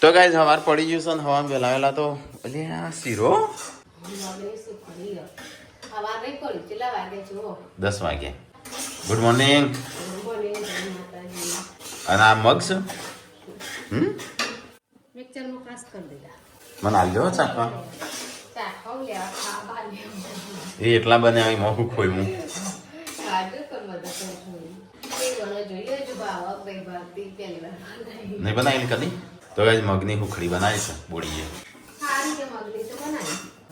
તો ગાઈઝ હવાર પડી ગયું છે ને હવા વેલાવેલા તો એટલે આ શીરો 10 વાગે. Good morning. અને આ મગ છે મને આલજો ચાખવા. એ એટલા બને આવી મોંઘું ખોયું નહીં બનાવી કદી. તો ગાઈઝ મગની હુખડી બનાવી છે બોડીએ.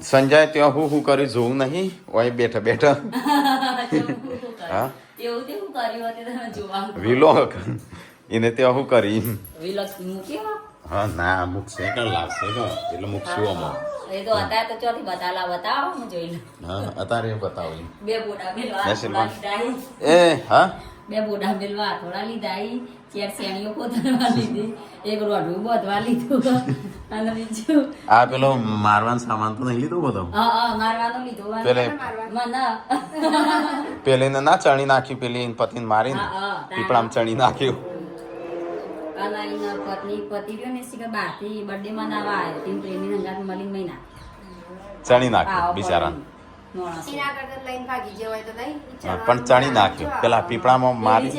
સંજય ત્યાં હું કર્યું જોવું નહીં ઓય બેઠા બેઠા હા વિલોક એને ત્યાં શું કરી હા ના મૂકશે કે લાવશે કે એટલે મૂકશું આમાં હા અત્યારે બતાવું એ હા 2 બોડા મેલવા થોડા લીધા 4 શેણીઓ કોતરવા લીધી 1 રોઢું બોધવા લીધું અને બીજું આ પેલો મારવાનો સામાન તો નહીં લીધો બધો હા મારવાનો લીધો પેલે મને પેલે ના ચણી નાખી પેલી પતિને મારીને પીપળામ ચણી નાખ્યું અને એના પતિ રહ્યો ને કે બારથી બર્થડે મનાવવા આવ્યો ટીમ પ્રેમી હંગાત મળીને મહિના ચણી નાખ્યું બિચારા પણ ચણી નાખ્યું પેલા પીપળામાં મારી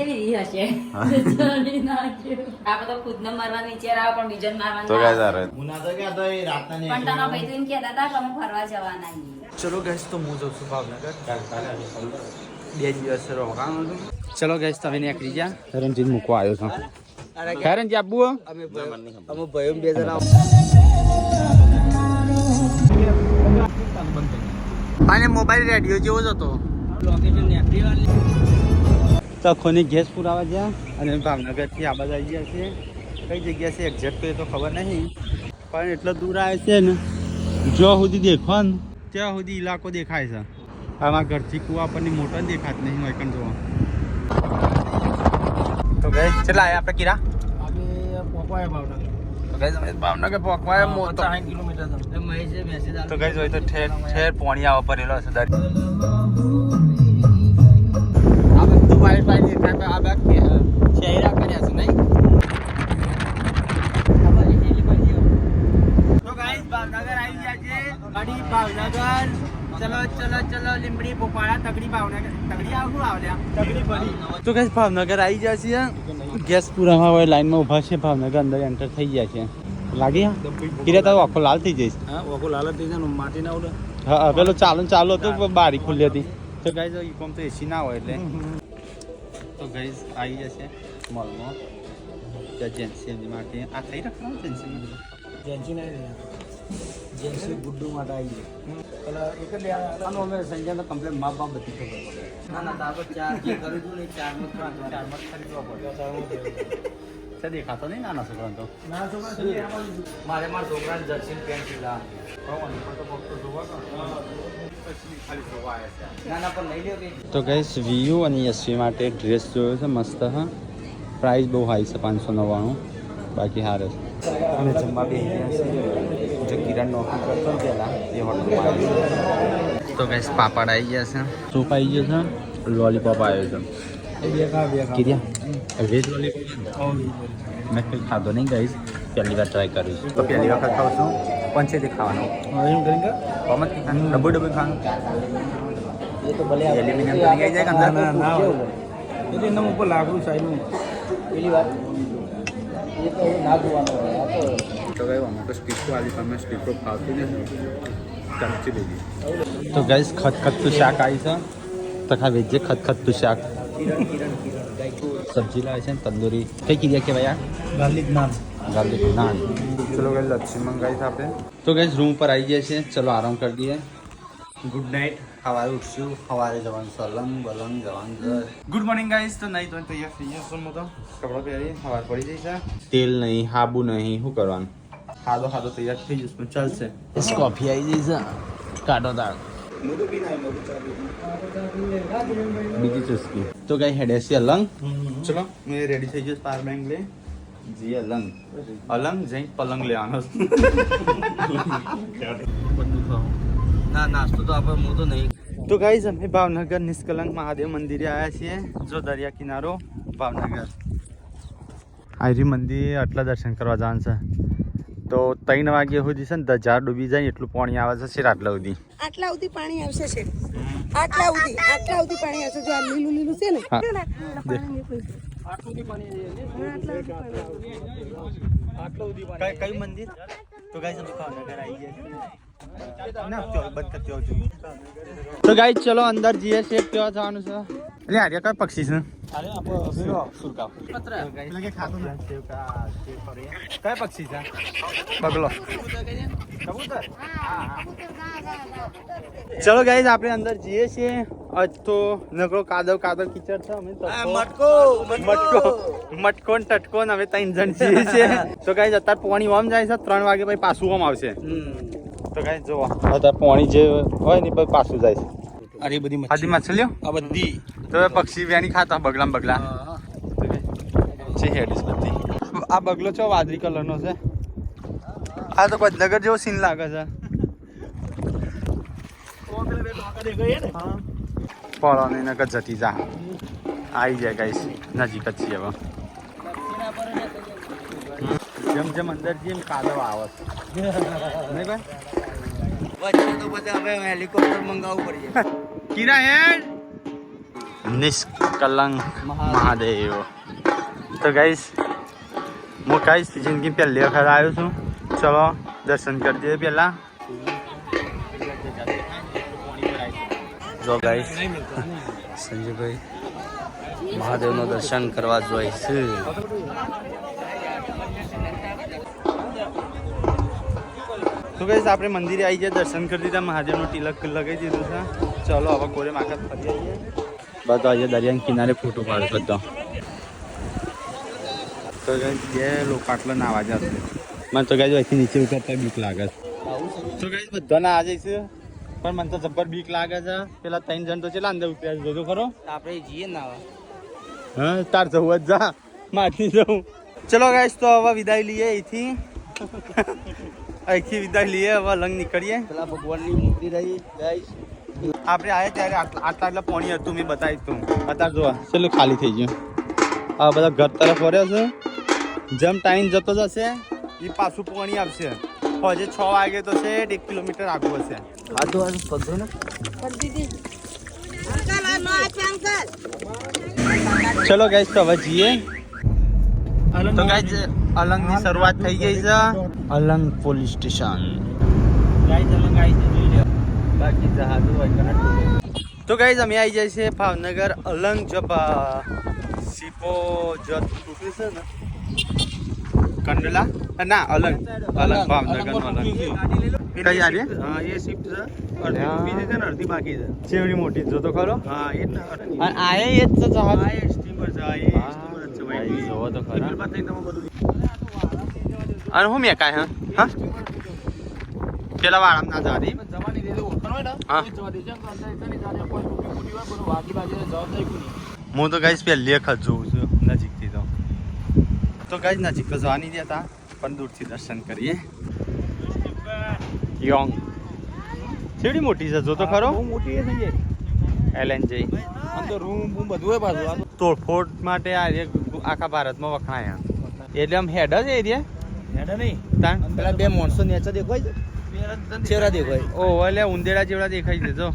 તો ચલો ગેસ તો હું જઉં છું ભાવનગર 2 દિવસ રોકાવાનું હતું. ચલો ગેસ તમે નીકળી ગયા. રણજીત મૂકવા આવ્યો છું ખરેનજી આબુ અમે ભાઈઓ 2 જણા અને મોબાઈલ રેડિયો જેવો જ હતો. તખોની ગેસ પુરાવા ગયા અને ભાવનગરથી આ બાજુ આવી ગયા છે. કઈ જગ્યા છે એક્ઝેક્ટ તો એ તો ખબર નહીં પણ એટલો દૂર આવે છે ને જો સુધી દેખો ને ત્યાં સુધી ઇલાકો દેખાય છે. આમાં ઘરથી કુવા પરની મોટર દેખાત નહીં હોય કણ જોવા. તો ગઈ કેટલા આવ્યા આપણે કિરા ભાવનગર પોકવાય મોટો 60 કિલોમીટર તો ગઈ જોઈ તો ઠેર ઠેર પોણી આવવા પડેલો હશે દર આ બધું વાઈટ વાઈટ દેખાય આ બેક ચહેરા કર્યા છે નહીં. તો ગાઈસ ભાવનગર આવી ગયા છે ગાડી ભાવનગર. ચલો ચલો ચલો લીંબડી પોપાળા તગડી ભાવનગર તગડી આવું આવલ્યા તગડી પડી. તો ગાઈસ ભાવનગર આવી ગયા છે. ગેસ પુરાવા હોય લાઈનમાં ઊભા છે. ભાવનગર અંદર એન્ટર થઈ ગયા છે. લાગી કિરે તારો આખો લાલ થઈ જઈશ. હા આખો લાલ થઈ જાય માટી ના ઉડે. હા પેલો ચાલુ હતું બારી ખુલ્લી હતી. તો ગાઈસ ઈકોમ તો એસી ના હોય એટલે તો ગાઈસ આવી જશે મોલમાં ત્યાં જેન્સી માટે આ થઈ રાખવાનું જેન્સી નહીં જેન્સી ગુડ્ડુ માટે આવી જાય પેલા એક જ આનો અમે સંજયને કમ્પ્લેન માપ બાપ બધી ખબર પડે. ના તાર ચાર જે કરું છું ને 4 મત ખરીદવા પડે. દેખાતો નહીં નાના છોકરા તો મારે મારા છોકરાને જર્સી પેન્ટ લીધા તો ગાઈસ વીયુ અને યશવી માટે ડ્રેસ જોયો છે મસ્ત. હા પ્રાઇસ બહુ હાઈ છે 599 બાકી હારે છે. અને જમવા બે જો કિરણ નોકરી કરતો ને પહેલાં એ હોટલમાં તો ગાઈસ પાપડ આવી ગયા છે. સૂપ આવી ગયો છે. લોલીપોપ આવ્યો છે. વેજ લોલીપોપ મેં કંઈ ખાધો નહીં ગાઈસ પહેલી વાર ટ્રાય કરીશ તો પહેલી વખત ખાઉં છું. પંચેથી ખાવાનું ડબ્બુ ખાવાનું એ તો ભલે એલ્યુમિનિયમ તો આવી જાય અંદર ના એટલે એના ઉપર લાકડું સાઈડનું પહેલી વાર એ તો ના જોવાનું તો ગયો અમે તો સ્ટીકો આવી તમે સ્ટીકો ખાવતી નથી ચમચી લીધી. તો ગાઈસ ખતખતું શાક આવી છે. તો ખા વેજે ખતખતું શાક સબ્જી લાવે છે તંદૂરી કઈ કીધા કે ભાઈ ગાર્લિક નાન ચલો ગાઈસ લચ્છી મંગાવી છે આપણે. તો ગાઈસ રૂમ પર આવી ગયા છે. ચલો આરામ કરી દઈએ. Good night. સવારે ઉઠશું સવારે જવાનું સલંગ બલંગ જવાનું ઘર. Good morning guys. તો નહીં તો તૈયાર થઈ ગયા છું હું તો કપડાં પહેરી સવાર પડી જઈશ. તેલ નહીં હાબુ નહીં શું કરવાનું ખાધો તૈયાર થઈ જશે પણ ચાલશે. કોફી આવી જઈશ કાઢો તાળ બીજી ચુસ્કી તો કઈ હેડે છે અલંગ. ચલો હું રેડી થઈ જઈશ. પાવર બેંક લે જી અલંગ જઈ પલંગ લેવાનો બધું ખાવ ના નાસ્તો તો આપણે હું તો નહીં. તો ગાઈઝ અમે ભાવનગર નિષ્કલંક મહાદેવ મંદિરે આવ્યા છીએ. જો દરિયા કિનારો ભાવનગર આયરી મંદિર આટલા દર્શન કરવા જવાનું છે. તો 3 વાગે સુધી છે ને ધજા ડૂબી જાય એટલું પાણી આવે છે શેર આટલા સુધી પાણી આવશે છે આટલા સુધી પાણી આવશે જો આ લીલું લીલું છે ને કઈ મંદિર તો ગાઈસ અમે ભાવનગર આવી ગયા તો ગાઈસ ચલો અંદર જઈએ છે ક્યાં જવાનું છે એટલે આર્ય કઈ પક્ષી છે કયા પક્ષી છે બગલો કબૂતર ચલો ગાઈસ આપણે અંદર જઈએ છીએ આજ તો નકરો કાદવ કીચડ છે અમે મટકો ને ટટકો ને અમે 3 જણ જઈએ છીએ તો ગાઈસ અત્યારે પાણી ઓમ જાય છે 3 વાગે પછી પાછું ઓમ આવશે તો ગાઈસ જો અત્યારે પાણી જે હોય ને પછી પાછું જાય છે અરે બધી આદિ માછલીઓ આ બધી તો પક્ષી વ્યાની ખાતા બગલા છે હેડીસ બધી આ બગલો છો વાદળી કલરનો છે આ તો કોઈ નગર જેવો સીન લાગે છે પડો ને નગર જતી જા આવી જાય ગાઈસ નજીક જ છીએ હવે જેમ જેમ અંદર જેમ કાદવ આવે છે નહીં ભાઈ વચ્ચે તો બધા હવે હેલિકોપ્ટર મંગાવવું પડશે કિરા હેડ નિષ્કલંક મહાદેવ તો ગાઈસ હું ગાઈસ જિંદગી પહેલી વખત આવ્યો છું ચલો દર્શન કરી દઈએ પહેલા જો ગાઈસ સંજયભાઈ મહાદેવનું દર્શન કરવા જોઈએ છે તો ગાઈસ આપણે મંદિરે આવી ગયા દર્શન કરી દીધા મહાદેવનું તિલક લગાવી દીધું છે ચલો હવે કોરે માખત ફરી આવીએ બધા આજે દરિયાના કિનારે ફોટો પાડે બધા તો બે લોકો આટલા નાવા જશે મને તો ગાઈસ અહીંથી નીચે ઉતરતા બીક લાગે છે તો ગાઈસ બધા ના આ જઈશે પણ મને તો જબ્બર બીક લાગે છે પેલા 3 જણ તો ચેલા અંદર ઉતર્યા જોજો ખરો આપણે જઈએ ના હા તાર જવું જ જા માથી જવું ચલો ગાઈસ તો હવે વિદાય લઈએ અહીંથી વિદાય લઈએ હવે લંગ નીકળીએ પેલા ભગવાનની મૂર્તિ રહી ગાઈસ આપણે આવ્યા ત્યારે આટલા પાણી હતું મેં બતાવી તું અત્યારે જોવા ચલો ખાલી થઈ ગયું આ બધા ઘર તરફ વર્યો છે જેમ ટાઈમ જતો જશે એ પાછું પાણી આવશે હજે 6 વાગે તો છે 1 કિલોમીટર આગળ હશે આ તો પગો ને ચલો ગાઈસ તો હવે જઈએ તો ગાઈસ અલંગની શરૂઆત થઈ ગઈ છે અલંગ પોલીસ સ્ટેશન બાકી જહાજો તો ગાઈસ અમે આવી જાય છે ભાવનગર અલંગ જબા સીપો જત તૂટ્યું છે ને કંડલા ના અલંગ ભાવનગર નું અલંગ કઈ આ રે હા એ શિફ્ટ છે અડધી ઊભી છે ને અડધી બાકી છે ચેવડી મોટી જો તો ખરો હા એ જ ને અને આ એ જ છે જહાજ આ એ સ્ટીમર છે આ એ સ્ટીમર જ છે ભાઈ જોવો તો ખરા સ્ટીમર પાસે તમે બધું અને હું મેં કાંઈ હા પેલા વાળામાં ના જવા દે જવાની રીતે ઓળખાણ હોય ને હા. તો જવા દેજો તો અંદર એકની જાતે કોઈ મોટી મોટી હોય બધું વાગી બાજુ જવાબદારી કોની હું તો ગાઈસ પહેલી વખત જોઉં છું નજીકથી તો ગાઈસ નજીક તો જવા નહીં દેતા પણ દૂરથી દર્શન કરીએ યોંગ કેવડી મોટી છે જો તો ખરો બહુ મોટી એ થઈ જાય એલએનજી અંદર રૂમ બૂમ બધું હોય પાછું આ તો તોડફોડ માટે આ આખા ભારતમાં વખણાય એટલે આમ હેડ જ એરિયા હેડે નહીં તાણ પેલા બે માણસો નેચા દેખાય છે ચહેરા દેખાય ઓ એટલે ઉંદેડા જેવડા દેખાય છે જો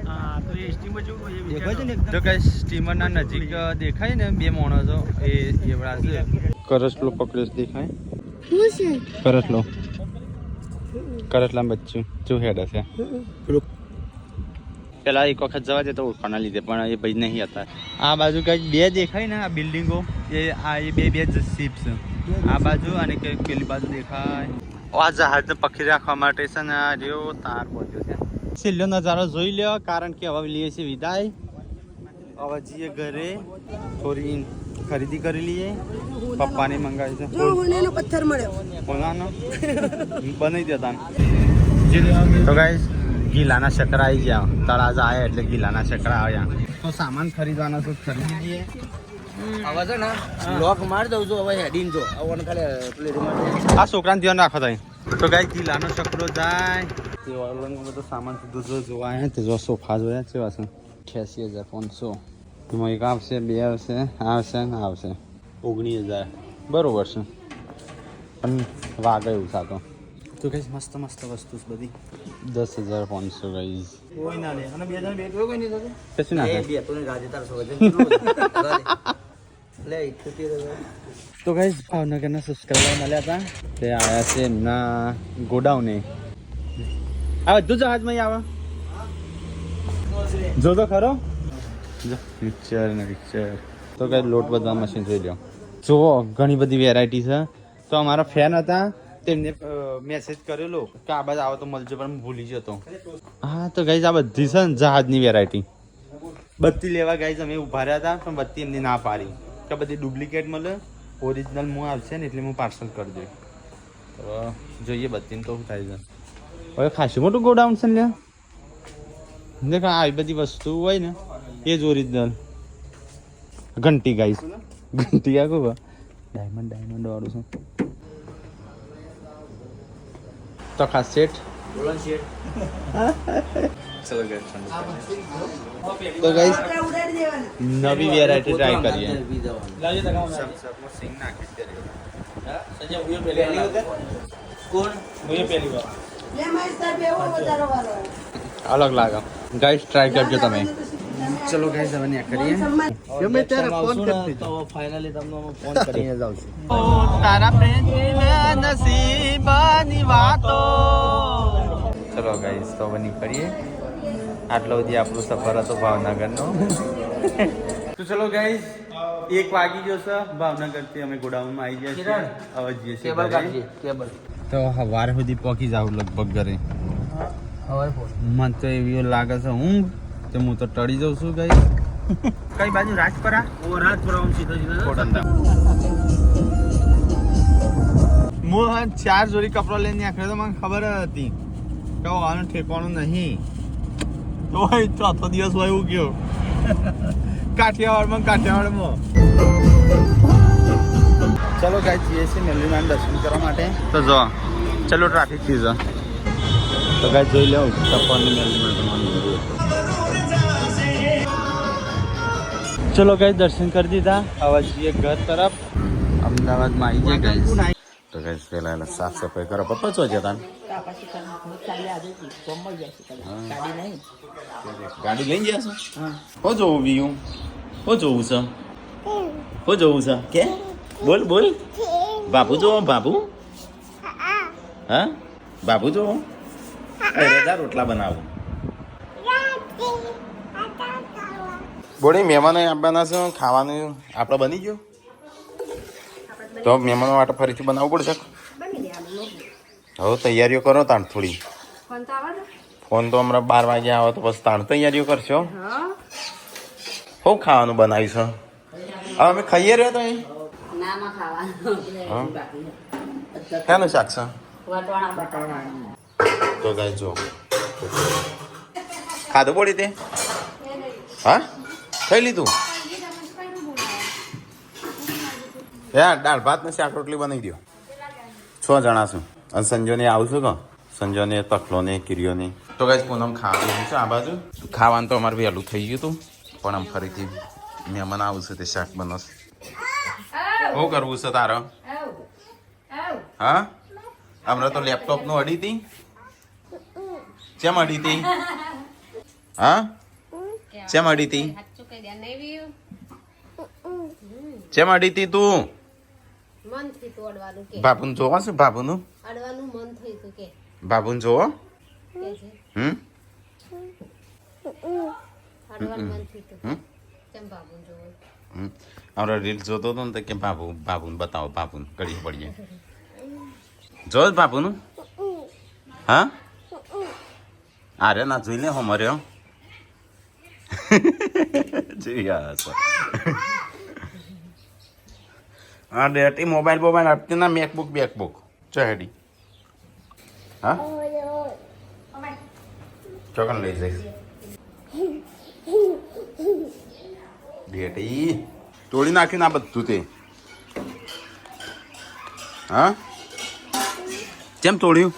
હા તો એ સ્ટીમર જેવું હોય એ દેખાય છે ને જો કઈ સ્ટીમરના નજીક દેખાય ને બે માણસો એ એવડા છે કરસલો પકડ્યો છે દેખાય કરસલો કરસલા બચ્ચું જો હેડ હશે પેલા એક વખત જવા દે તો ઓળખાના લીધે પણ એ ભાઈ નહીં હતા આ બાજુ કઈ બે દેખાય ને આ બિલ્ડિંગો એ આ એ બે જ શિપ છે આ બાજુ અને પેલી બાજુ દેખાય આ જહાજને પકડી રાખવા માટે છે ને આ રહ્યો તાર પહોંચ્યો છે છેલ્લો નજારો જોઈ લ્યો કારણ કે હવે લઈએ છીએ વિદાય હવે જઈએ ઘરે થોડી ખરીદી કરી લઈએ પપ્પાને મંગાવી છે જો હોનેનો પથ્થર મળ્યો કોનાનો બનાવી દેતા તો ગાઈસ ગીલાના શકરા આવી ગયા તળાજા આવ્યા એટલે ગીલાના શકરા આવ્યા તો સામાન ખરીદવાનો તો ખરીદી લઈએ હવે છે ને લોક માર દઉં છું હવે હેડીને જો આવવાનું ખાલી પ્લેટ માર આ છોકરાને ધ્યાન રાખો તમે તો ગાઈસ ગીલાનો શકરો જાય તે ઓનલાઈન બધો સામાન બધું જોવા આવ્યા તે જો સોફા જોયા છે વાસણ 88,500 એમાં એક આવશે બે આવશે આવશે ને આવશે 19,000 બરોબર છે પણ વાગે એવું સાતો તો કઈ મસ્ત મસ્ત વસ્તુ છે બધી 10,500 ગાઈસ કોઈ ના લે અને બે જણ બેઠો કોઈ નહીં થતું કશું ના થાય. બે તો ને રાજે તાર વજન લે 78,000 તો ગાઈસ ભાવનગરના સબસ્ક્રાઈબર મળ્યા હતા તે આયા છે એમના ગોડાઉને. આ બધું જહાજમાં આવે જો તો ખરો પિક્ચર ને પિક્ચર. તો કઈ લોટ બધા મશીન જોઈ લો. જુઓ ઘણી બધી વેરાયટી છે. તો અમારા ફેન હતા તેમને મેસેજ કરેલો કે આ બાજુ આવો તો મળજો પણ ભૂલી જતો. હા તો ગાઈઝ આ બધી છે ને જહાજની વેરાયટી બત્તી લેવા ગાઈઝ અમે ઉભા રહ્યા હતા પણ બત્તી એમની ના પાડી કે બધી ડુપ્લિકેટ મળે ઓરિજિનલ હું આવશે ને એટલે હું પાર્સલ કરી દઉં. તો જોઈએ બત્તીને તો શું થાય છે. હવે ખાસું મોટું ગોડાઉન છે ને દેખો આવી બધી વસ્તુ હોય ને એ જ ઓરિજિનલ. ઘંટી ગાઈઝ ઘંટી આ કહું ડાયમંડ વાળું છે. તો ખાસ સેટ ચલો ગાઈસ તો ગાઈસ નવી વેરાયટી ટ્રાય કરીએ. સિંગ નાખી દે કોણ હું પહેલી વાર લે માઈસ તાર બેવો વધારો વાળો અલગ લાગે ગાઈસ ટ્રાય કરજો તમે. ચલો ગાઈસ હવે ને કરીએ ગમે ત્યારે ફોન કરતી તો ફાઇનલી તમને અમે ફોન કરીને જાઉં છું. તારા પ્રેમ નસીબની વાતો. ચલો ગાઈસ તો હવે નીકળીએ. આટલો બધી આપણો સફર હતો ભાવનગરનો. તો ચલો ગાઈસ 1 વાગી ગયો છે. ભાવનગરથી અમે ગોડાઉનમાં આવી ગયા છીએ. હવે જઈએ છીએ કેબલ ઘરે. કાઢીએ કેબલ તો સવાર સુધી પહોંચી જાવ લગભગ ઘરે. હવે ફોન મને તો એવી લાગે છે ઊંઘ તો હું તો ટળી જાઉં છું ગાઈસ. કઈ બાજુ રાજપરા ઓ રાજપુરા સીધો સીધો ખોડલધામ. હું 4 જોડી કપડો લઈને નીકળ્યો તો મને ખબર જ હતી કે આનું ઠેકવાનું નહીં. તો ચોથો દિવસ હોય એવું ગયો કાઠિયાવાડમાં. ચલો ગાઈસ જઈએ છીએ મેલરીમાન દર્શન કરવા માટે. તો જો ચલો ટ્રાફિક થી જો તો ગાઈસ જોઈ લો સફરની મેલરીમાન. ચલો ગાઈસ દર્શન કરી દીધા. હવે જઈએ ઘર તરફ. અમદાવાદમાં આવી જાય ગાઈસ. તો ગાઈસ પહેલા સાફ સફાઈ કરો. પપ્પા શું જતા ગાડી લઈને જશો? હો જોવું બીયું હો જોવું છે હો જોવું છે કે બોલ બાપુ જો બાપુ. હા બાપુ જો અરે રોટલા બનાવું. બોડી મહેમાનો આપવાના છે ખાવાનું આપણે બની ગયું તો મહેમાનો માટે ફરીથી બનાવવું પડશે. હવે તૈયારીઓ કરો તાણ થોડી. ફોન તો હમણાં 12 વાગ્યા આવે તો બસ તાણ તૈયારીઓ કરશો. શું ખાવાનું બનાવીશું? હવે અમે ખાઈએ રહ્યો તો અહીં નામાં ખાવાનું શાનું શાક છે? વટવાણા બટાણા. તો ગાય જો ખાધું પડી તે હા ખાઈ લીધું. યાર દાળ ભાત ને શાક રોટલી બનાવી દો. 6 જણા છું અને સંજોને આવું છું કે સંજોને તકલોને કિરીઓને. તો ગાઈસ પૂનમ ખાવાનું છે આ બાજુ. ખાવાનું તો અમારે વહેલું થઈ ગયું હતું પણ આમ ફરીથી મહેમાન આવું છે તે શાક બનાવશે. શું કરવું છે તારે? હા હમણાં તો લેપટોપનું અડી હતી. કેમ અડી હતી? હા કેમ અડી હતી? કેમ અડી હતી તું? મન થી તોડવાનું કે બાબુને જોવા છે? બાબુનું અડવાનું મન થયું તું કે બાબુને જોવો? કે છે અડવાનું મન થયું તું કેમ બાબુ જોવો હમણાં રીલ જોતો હતો ને તો કે બાબુને બતાવો બાબુને ઘડી પડીએ. જો બાબુનું હા અરે ના જોઈ લે હો મર્યો જોઈ હા ડેટી મોબાઈલ અટતી ના મેકબુક ચો હેડી હા ચોકન લઈ જઈશ ડેટી તોડી નાખ્યું ના બધું તે હા કેમ તોડ્યું?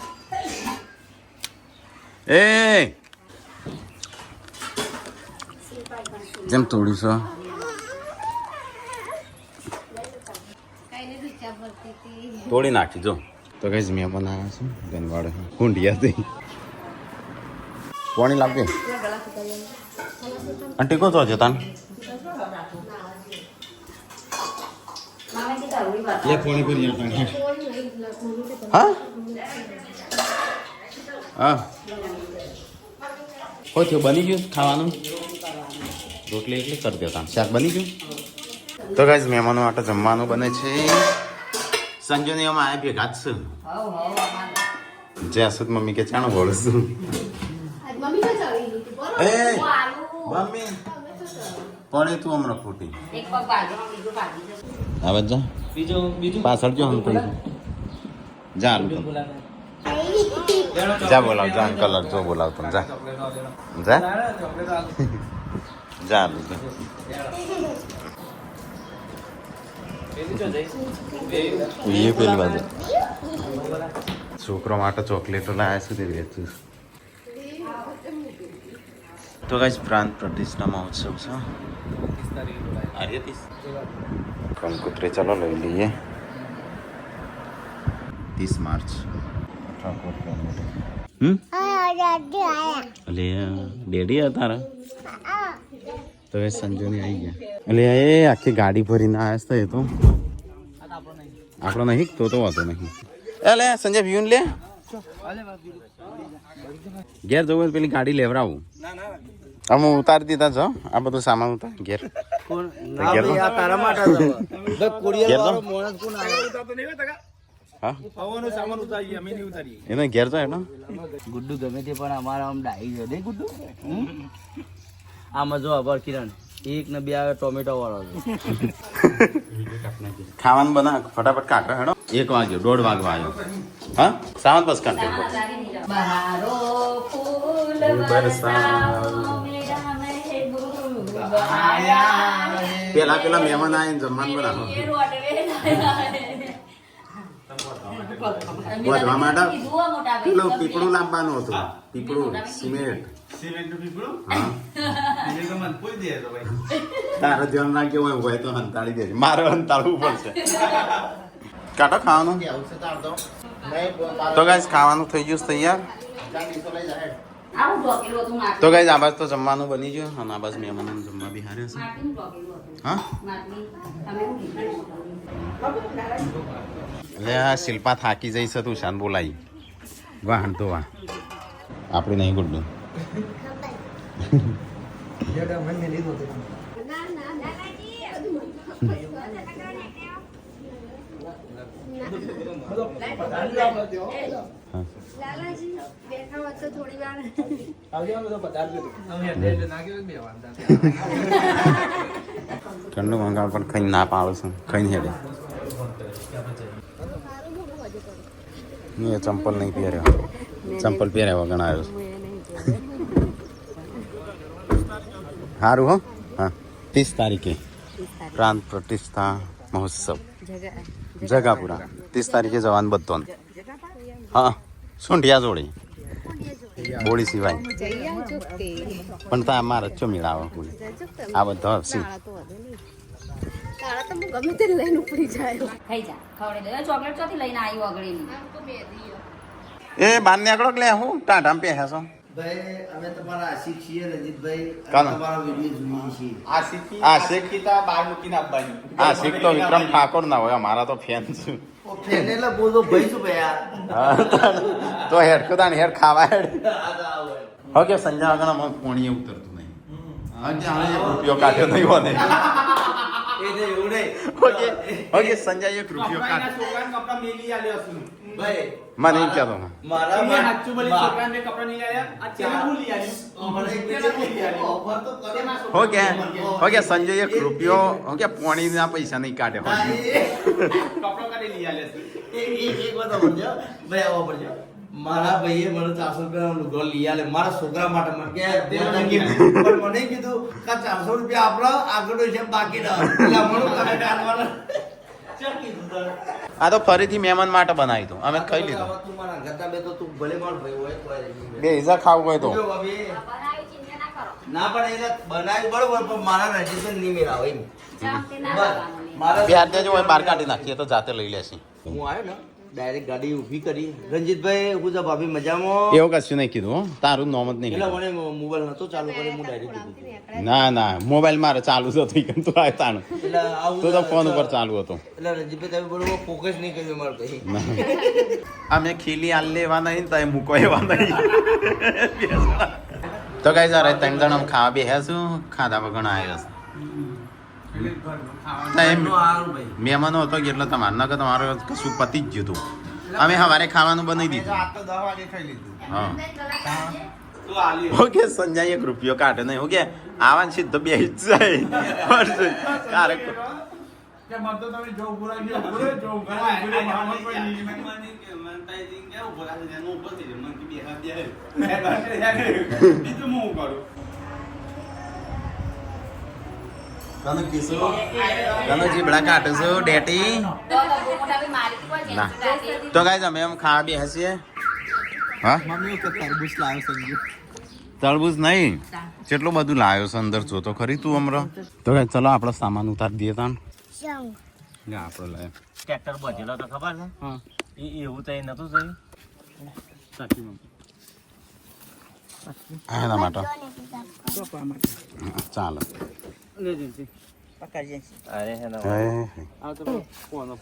એ કેમ તોડ્યું છે? તોડી નાખી જો તો કઈ મેં બનાવ્યા છું ગનવાડ કુંડિયાથી પાણી લાગે આંટી કો તો જતા ये फोन पर नहीं पानी हाँ हाँ કોઈ થયું બની ગયું ખાવાનું રોટલી એટલી કરી દેતા શાક બની ગયું તો ગાઈઝ મહેમાનો માટે જમવાનું બને છે સંજોની અમે આ ભેગા જ છું જ્યાં સુધી મમ્મી કે ચાણો બોલું છું એ મમ્મી પડે તું હમણાં ખોટી એક પગ બાજુમાં બીજું બાજુ આવે જા બીજું પાછળ જો હમ જા જા બોલાવ જા કલર જો બોલાવ તમે જા જા જા એ પેલી બાજુ છોકરો માટે ચોકલેટો લાવ્યા છે તે વેચું તો ગાઈસ પ્રાંત પ્રતિષ્ઠા મહોત્સવ છે अरे कंकुत्रे चलो ले लिए 30 मार्च अले डेडी है तारा तो ये संजू ने आई गया अले ये आखी गाड़ी भरी ना आया था ये तो आपको नहीं तो वातो नहीं अले संजय व्यून ले घेर जो पेली गाड़ी लेवराવું हम उतार दीधा जो आ બધું સામાન ઉતાર ઘેર તારા માટે કુરિયર વાળો મોણસ કોણ આવે હા આવવાનો સામાન ઉતારીએ અમે નહીં ઉતારીએ એને ઘેર તો એનો ગુડ્ડુ ગમે તે પણ અમારા આમ ડાઈ છે નહીં ગુડ્ડુ આમાં જો અબર કિરણ એક ને બે આવે ટોમેટો વાળો ખાવાનું બના ફટાફટ કાઢો હેડો 1 વાગ્યો 1:30 વાગવા આવ્યો હા સાવન બસ કાઢો બહારો ફૂલ બરસાવો પેલા મહેમાન આવીને જમવાનું બનાવો વધવા માટે પેલું પીપળું લાવવાનું હતું પીપળું સિમેન્ટ હા તારે ધ્યાન રાખ્યો હોય તો હંતાળી દેજે મારે હંતાળવું પડશે કાઢો ખાવાનું તો ગાઈસ ખાવાનું થઈ ગયું તૈયાર તો ગાઈસ આ બાજુ તો જમવાનું બની ગયું અને આ બાજુ મહેમાનો જમવા બિહાર્યા છે હા એટલે આ શિલ્પા થાકી જઈ છે તું શાન બોલાઈ વાહન તો વાહ આપણે નહીં ગુડ્ડું લાલાજી બેઠા હોત તો થોડી વાર ઠંડુ મંગાવ પણ ખાઈ ના પાડો છું ખાઈ હેડે એ ચંપલ નહીં પહેર્યો ચંપલ પહેર્યા વગર આવ્યો સારું હો હા 30 તારીખે પ્રાંત પ્રતિષ્ઠા મહોત્સવ જગાપુરા 30 તારીખે જવાનું બધો હા સુંઢિયા જોડે બોળી સિવાય પણ તા મારે ચો મેળાવો આ બધો સી તારા તો ગમે તે લઈને ઉપડી જાય ખાઈ જા ખવડે દે ચોકલેટ ચોથી લઈને આવી વગડેલી એ બાર ને આકડો લે હું ટાઢામ પહેર્યા છો ભાઈ અમે તમારા આશિક છીએ રજીતભાઈ કાનો? તમારો વિડીયો જોઈએ છીએ આ શીખ આ શીખ તો વિક્રમ ઠાકોર ના હોય અમારા તો ફેન છું ફેનેલા બોલો ભાઈ શું ભાઈ તો હેડ કદાન હેડ ખાવા હેડ ઓકે સંજય આગળ મને પોણીએ ઉતરતું નહીં આજે હવે 1 રૂપિયો કાઢ્યો નહીં હોને ઓકે ઓકે સંજય 1 રૂપિયો કાઢ્યો છોકરાને કપડા મેલી આલ્યો છું ભાઈ મને એમ કહેતો મારા તમે હાચું બોલી છોકરાને કપડા નહીં આલ્યા આ ચેલા ભૂલી આલ્યું ઓકે ઓકે સંજય 1 રૂપિયો ઓકે પોણીના પૈસા નહીં કાઢે કપડા કાઢી લઈ આલ્યા છે એક વાત સમજો ભાઈ આવો પડજો મારા ભાઈએ મને 400 રૂપિયા લુગડો લઈ આલે મારા છોકરા માટે મને કે પણ મને કીધું કે 400 રૂપિયા આપણો આગળ છે બાકી ના એટલે મને કાઢે કાઢવાના ચા કીધું તો આ તો ફરીથી મહેમાન માટે બનાવી દઉં અમે ખાઈ લીધું તું મારા ગતા બે તો તું ભલે માર ભાઈ હોય તો બે ઈજા ખાવું હોય તો બનાવી ચિંતા ના કરો ના પણ એને બનાવી બરોબર પણ મારા રજીસ્ટર નહીં મેળાવે એમ ચાલતી ના કરવાનું મારા પ્યાર દેજો હોય બહાર કાઢી નાખીએ તો જાતે લઈ લેશી હું આવ્યો ને ડાયરેક્ટ ગાડી ઊભી કરી. રંજીતભાઈ હું તો ભાભી મજામાં? એવું કશું નહીં કીધું હો. તારું નામ જ નહીં એટલે કીધું. મને મોબાઈલ નતો ચાલુ કર્યો, હું ડાયરેક્ટ કીધું. ના ના મોબાઈલ મારે ચાલુ જ હતો ઈ તું આવ્યો તાનું. એટલે આવું તું તો ફોન ઉપર ચાલુ હતો. એટલે રંજીતભાઈ તમે બરોબર ફોકસ નહીં કર્યું મારે પછી. અમે ખીલી આલ લેવા નહીં તો મૂકો એવા નહીં. તો કઈ સારા 3 જણ આમ ખાવા બેહ્યા છું, ખાધા વગર આવ્યા છે. મહેમાનો હતો એટલે તમારે નકર તમારે કશું પતી જ ગયું હતું. અમે સવારે ખાવાનું બનાવી દીધું. હા ઓકે સંજય 1 રૂપિયો કાઢે નહીં. ઓકે આવા સીધો બે જ જાય. જીબડા કાઢું છું ડેટી. ના તો ગાઈસ અમે એમ ખાવા બેહ્યા છીએ. હા તરબૂચ નહીં, કેટલું બધું લાવ્યો છે અંદર જો તો ખરી તું હમણાં. તો ગાઈસ ચલો આપણો સામાન ઉતારી દઈએ તાન. આપણો લાય ટ્રેક્ટર બચેલો તો ખબર છે? હા એવું તો નતું થયું. એના માટે ચાલો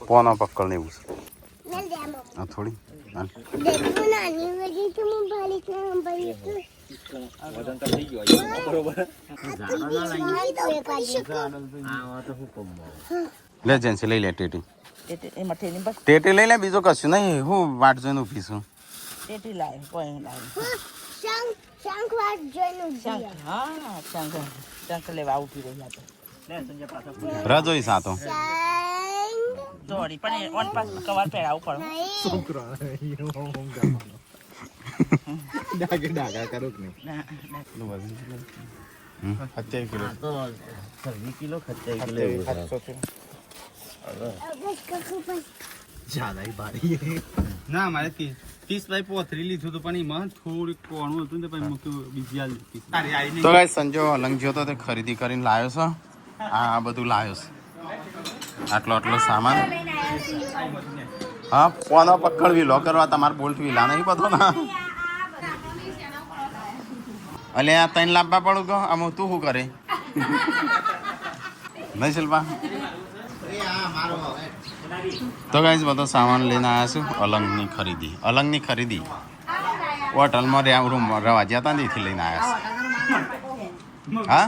પોનો પકડ ને એવું છે થોડી લે જેન્સી લઈ લે ટેટી. ટેટી લઈ લે, બીજો કશું નહીં. હું વાટ જોઈને ઊભી છું. રજોઈ સાતો ના મારે 30 બાય 35 લીધું હતું પણ એમાં થોડું કોણું હતું ને પછી મૂક્યું બીજી હાલ તો ગાઈસ સંજો અલંગ જ્યો તો તે ખરીદી કરીને લાવ્યો છે. આ બધું લાવ્યો છે, આટલો સામાન. હા પોનો પકડ વિલો કરવા તમારે બોલ્ટ વિલા નહીં બધો ના. અલે આ 3 લાવવા પડું કે આમ તું શું કરે નહીં શિલ્પા. તો ગાઈસ બધો સામાન લઈને આવ્યા છું. અલંગની ખરીદી હોટલમાં રૂમ રવા જ્યાં હતા ત્યાંથી લઈને આવ્યા છે. હા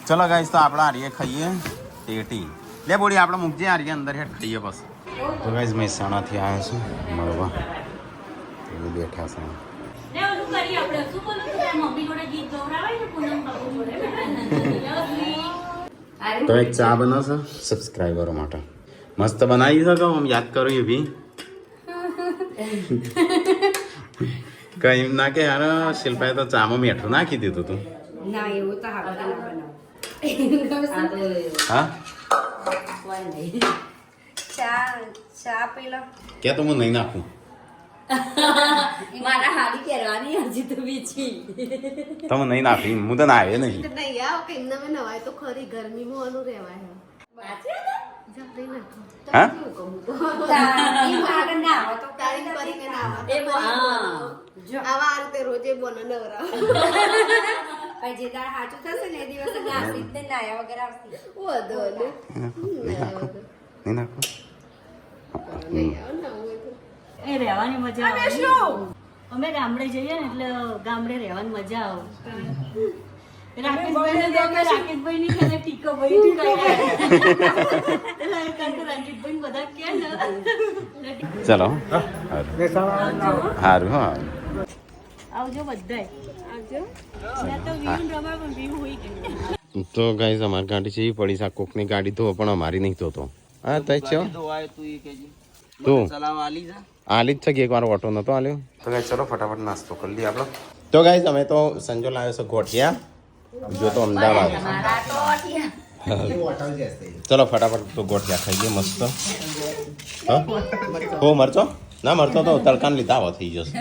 ચલો ગાઈસ તો આપણે આર્ય ખાઈએ ટેટી. લે બોડી આપણે મૂકજે આર્ય અંદર હેઠ ખાઈએ બસ. તો ગાઈસ મહેસાણાથી આવ્યા છું મળવા, બેઠા છે. તો એક ચા બનાવશો સબસ્ક્રાઈબરો માટે મસ્ત બનાવી શકો. આમ યાદ કરો એ બી કઈ ના કે યાર શિલ્પાએ તો ચામાં મીઠું નાખી દીધું તું. ના એવું તો હા ચા પેલા કે તો હું નહીં નાખું. મારા હાડી પહેરવાની હજી તો બીજી તમે નહીં નાખી, હું તો નાવે નહીં. નહીં આવ કે નવે નવાય તો ખરી ગરમીમાં અનુ રહેવાય હા આવા રીતે રોજે બોનો નવરા જે તાર સાચું થશે ને એ દિવસે નાસી જ નાયા વગર આવતી વધો નહીં નાખું. એ રહેવાની મજા આવે. અમે ગામડે જઈએ ને એટલે ગામડે રહેવાની મજા આવે. રાકેશભાઈ ની ખાને ટીકો ભાઈ રંજીતભાઈ બધા કે ને ચલો સારું. હા આવજો બધાય આવજો. તો વ્યૂ રમા પણ વ્યૂ હોઈ ગયું. તો ગાઈસ અમારી ગાડી છે પડી સા કોકની ગાડી ધો પણ અમારી નહીં ધોતો. હા તઈ છે તું આલી જ છે કે એકવાર ઓટો નતો આલ્યો. તો ગાઈસ ચલો ફટાફટ નાસ્તો કરી લઈએ આપણો. તો ગાઈસ અમે તો સંજો લાવ્યો છે ગોઠિયા, જો તો અમદાવાદ. ચલો ફટાફટ તો ગોઠિયા ખાઈએ મસ્ત. હો મરચો ના મરતો તો તડકાને લીધા આવો થઈ જશે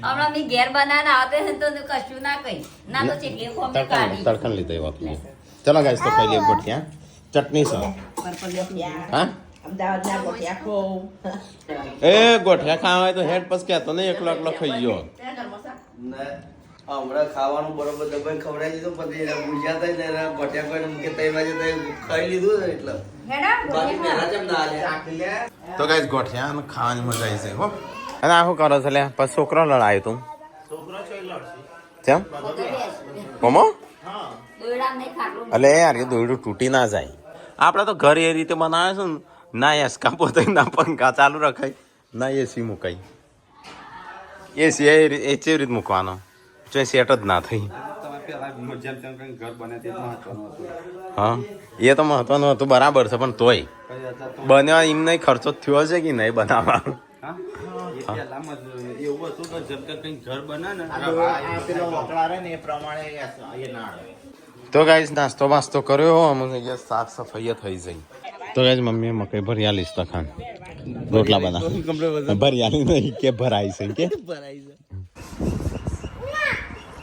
હમણાં મેં ઘેર બનાવીને આવતે ને તો કશું ના કઈ ના તો ચેક એક અમે કાઢી તડકાને લીધા એવા થઈ જશે ચલો ગાઈસ તો ખાઈ લઈએ ગોઠિયા ચટણી છે હા એ ગોઠિયા ખાવા હોય તો હેડ પસ કહેતો નહીં એકલો એકલો ખાઈ ગયો હમણાં ખાવાનું બરોબર દબાઈ ખવડાવી દીધું પછી એના ભૂજ્યા થાય ને એના ગોઠિયા કોઈને મૂકે તઈ બાજુ તઈ ખાઈ લીધું ને એટલે બાકી પહેલા જેમ ના લે તો ગાઈસ ગોઠિયા ખાવાની મજા આવી છે હો અને આ શું કરો છો લે પછી છોકરો લડાયો તું કેમ મમો દોયડા નહીં ખાટલું અલે યાર એ દોયડું તૂટી ના જાય આપણે તો ઘર એ રીતે બનાવે છે ને ના એસકા પોતે ના પંખા ચાલુ રખાય ના એસી મુકાય એસી એ કેવી રીતે મૂકવાનો જો સેટ જ ના થઈ હા એ તો મહત્વનું હતું બરાબર છે પણ તોય બન્યા એમ નહીં ખર્ચો થયો છે કે નહીં બનાવવા તો ગાઈસ નાસ્તો વાસ્તો કર્યો અમને સાફ સફાઈ થઈ જઈ તો ગાઈસ મમ્મીએ મકઈ ભર્યા લીસ તખાન રોટલા બના ભર્યા નહીં કે ભરાઈ છે કે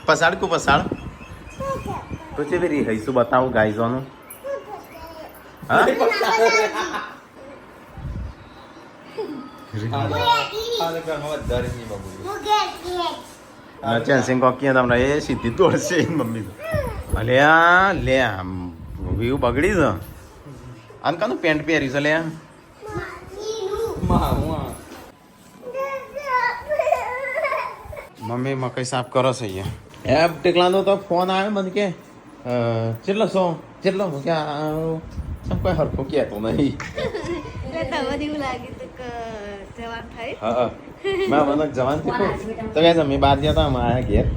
પસાડ કુ પસાડ તો છે વેરી હઈ શું બતાવું ગાઈઝોનું હા ચેન્સિંગ કોકી તમને એ સીધી તોડશે મમ્મી અલે લે વ્યૂ બગડી છે આને કાનું પેન્ટ પહેરી છે લે મમ્મી મકઈ સાફ કરો છે અહીંયા એ ટેકલાનો તો ફોન આવ્યો મને કે કેટલો ક્યાં કોઈ હરખું કહેતો નહીં હા મેં મને જવાન તો કે અમે બહાર ગયા હતા અમારા ઘેર